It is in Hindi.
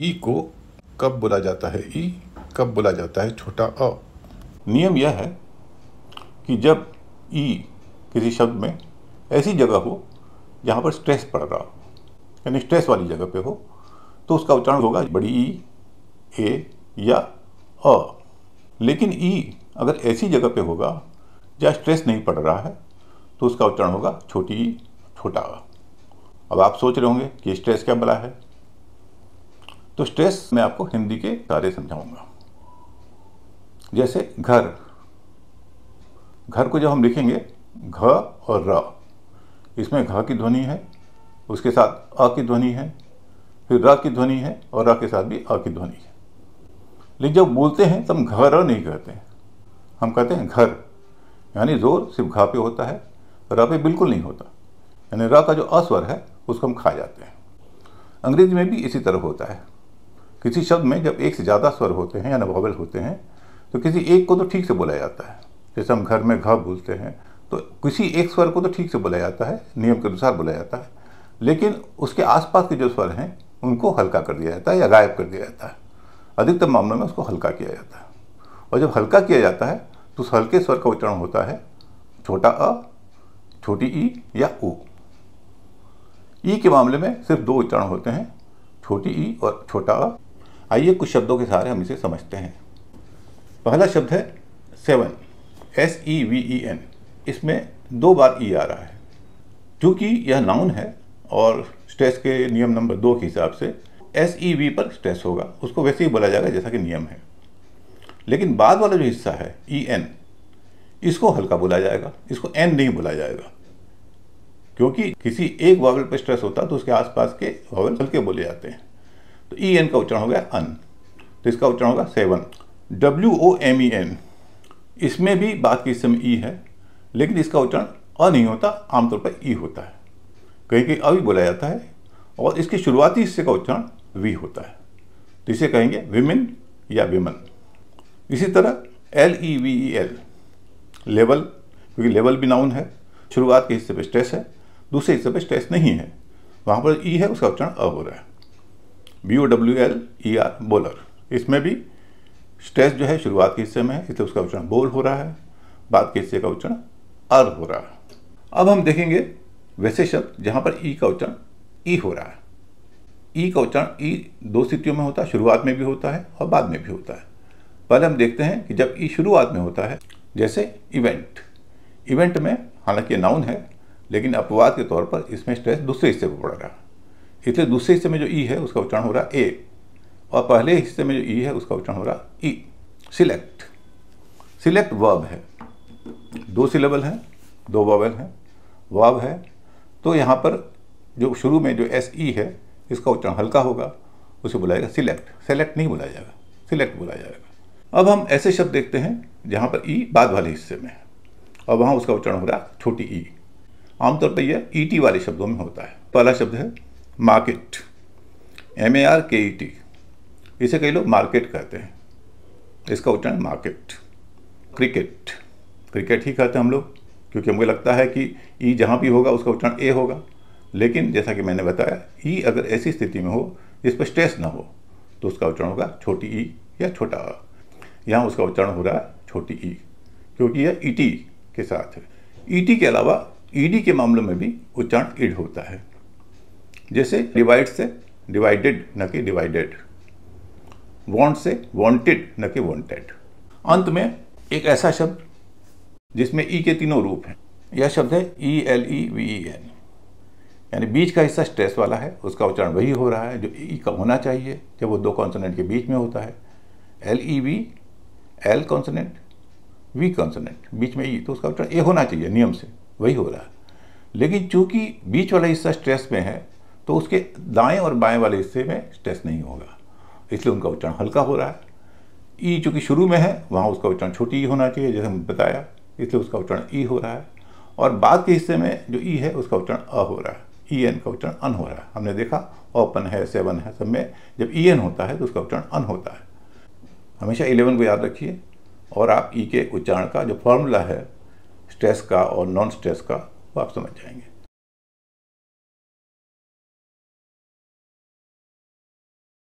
ई को कब बोला जाता है ई, कब बोला जाता है छोटा अ। नियम यह है कि जब ई किसी शब्द में ऐसी जगह हो जहाँ पर स्ट्रेस पड़ रहा हो, यानी स्ट्रेस वाली जगह पे हो, तो उसका उच्चारण होगा बड़ी ई, ए या अ। लेकिन ई अगर ऐसी जगह पे होगा जहाँ स्ट्रेस नहीं पड़ रहा है तो उसका उच्चारण होगा छोटी ई, छोटा अ। अब आप सोच रहे होंगे कि स्ट्रेस क्या बला है, तो स्ट्रेस मैं आपको हिंदी के सारे समझाऊंगा। जैसे घर, घर को जब हम लिखेंगे घ और र, इसमें घ की ध्वनि है, उसके साथ अ की ध्वनि है, फिर र की ध्वनि है और र के साथ भी अ की ध्वनि है। लेकिन जब बोलते हैं तब घर नहीं कहते हैं, हम कहते हैं घर, यानी जोर सिर्फ घ पे होता है, र पे बिल्कुल नहीं होता, यानी र का जो अस्वर है उसको हम खा जाते हैं। अंग्रेजी में भी इसी तरह होता है। किसी शब्द में जब एक से ज़्यादा स्वर होते हैं या वॉवेल होते हैं तो किसी एक को तो ठीक से बोला जाता है। जैसे हम घर में घ बोलते हैं तो किसी एक स्वर को तो ठीक से बोला जाता है, नियम के अनुसार बोला जाता है, लेकिन उसके आसपास के जो स्वर हैं उनको हल्का कर दिया जाता है या गायब कर दिया जाता है। अधिकतर मामलों में उसको हल्का किया जाता है, और जब हल्का किया जाता है तो उस हल्के स्वर का उच्चारण होता है छोटा अ, छोटी ई या ऊ। ई के मामले में सिर्फ दो उच्चारण होते हैं, छोटी ई और छोटा अ। आइए कुछ शब्दों के सहारे हम इसे समझते हैं। पहला शब्द है सेवन, SEVEN। इसमें दो बार ई आ रहा है। चूंकि यह नाउन है और स्ट्रेस के नियम नंबर 2 के हिसाब से SEV पर स्ट्रेस होगा, उसको वैसे ही बोला जाएगा जैसा कि नियम है। लेकिन बाद वाला जो हिस्सा है EN, इसको हल्का बोला जाएगा, इसको एन नहीं बोला जाएगा, क्योंकि किसी एक वावल पर स्ट्रेस होता तो उसके आसपास के वावल हल्के बोले जाते हैं। तो EN का उच्चारण हो गया अन, तो इसका उच्चारण होगा सेवन। WOMEN, इसमें भी बात के हिस्से में ई है, लेकिन इसका उच्चारण अ नहीं होता, आमतौर पर ई होता है। कहीं कहीं अ भी बोला जाता है, और इसके शुरुआती हिस्से का उच्चारण वी होता है, तो इसे कहेंगे विमेन या विमन। इसी तरह LEVEL, लेवल, क्योंकि लेवल भी नाउन है, शुरुआत के हिस्से पे स्ट्रेस है, दूसरे हिस्से पे स्ट्रेस नहीं है, वहाँ पर ई है, उसका उच्चारण अ हो रहा है। BOWLER, बोलर, इसमें भी स्ट्रेस जो है शुरुआत के हिस्से में है, इसलिए उसका उच्चारण बोल हो रहा है, बाद के हिस्से का उच्चारण अर हो रहा है। अब हम देखेंगे वैसे शब्द जहाँ पर ई का उच्चारण ई हो रहा है। ई का उच्चारण ई दो स्थितियों में होता है, शुरुआत में भी होता है और बाद में भी होता है। पहले हम देखते हैं कि जब ई शुरुआत में होता है, जैसे इवेंट। इवेंट में हालांकि नाउन है, लेकिन अपवाद के तौर पर इसमें स्ट्रेस दूसरे हिस्से पर पड़ रहा है, इसलिए दूसरे हिस्से में जो ई है उसका उच्चारण हो रहा है ए, और पहले हिस्से में जो ई है उसका उच्चारण हो रहा है ई। सिलेक्ट, सिलेक्ट वर्ब है, दो सिलेबल हैं, दो वॉवेल हैं, वर्ब है, तो यहाँ पर जो शुरू में जो SE है इसका उच्चारण हल्का होगा, उसे बुलाएगा सिलेक्ट। सेलेक्ट नहीं बुलाया जाएगा, सिलेक्ट बुलाया जाएगा। अब हम ऐसे शब्द देखते हैं जहाँ पर ई बाद वाले हिस्से में है और वहाँ उसका उच्चारण हो रहा है छोटी ई। आमतौर पर यह ET वाले शब्दों में होता है। पहला शब्द है मार्केट, MARKET, इसे कई लोग मार्केट कहते हैं, इसका उच्चारण मार्केट। क्रिकेट, क्रिकेट ही कहते हैं हम लोग, क्योंकि मुझे लगता है कि ई जहाँ भी होगा उसका उच्चारण ए होगा, लेकिन जैसा कि मैंने बताया ई अगर ऐसी स्थिति में हो जिस पर स्ट्रेस ना हो तो उसका उच्चारण होगा छोटी ई या छोटा अ। यहाँ उसका उच्चारण हो रहा है छोटी ई, क्योंकि यह ET के साथ है। ET के अलावा ED के मामलों में भी उच्चारण इड होता है, जैसे डिवाइड से डिवाइडेड न कि डिवाइडेड, वांट से वांटेड न कि वांटेड। अंत में एक ऐसा शब्द जिसमें ई के तीनों रूप हैं, यह शब्द है ELEVEN, यानी बीच का हिस्सा स्ट्रेस वाला है, उसका उच्चारण वही हो रहा है जो ई का होना चाहिए जब वो दो कॉन्सोनेंट के बीच में होता है। LEV, L consonant, V consonant, बीच में ई, तो उसका उच्चारण ए होना चाहिए, नियम से वही हो रहा है। लेकिन चूंकि बीच वाला हिस्सा स्ट्रेस में है तो उसके दाएं और बाएं वाले हिस्से में स्ट्रेस नहीं होगा, इसलिए उनका उच्चारण हल्का हो रहा है। ई चूंकि शुरू में है वहाँ उसका उच्चारण छोटी ई होना चाहिए, जैसे हमने बताया, इसलिए उसका उच्चारण ई हो रहा है, और बाद के हिस्से में जो ई है उसका उच्चारण अ हो रहा है, EN का उच्चारण अन हो रहा है। हमने देखा ओपन है, सेवन है, सब में जब EN होता है तो उसका उच्चारण अन होता है। हमेशा 11 को याद रखिए, और आप ई के उच्चारण का जो फॉर्मूला है स्ट्रेस का और नॉन स्ट्रेस का वो आप समझ जाएंगे।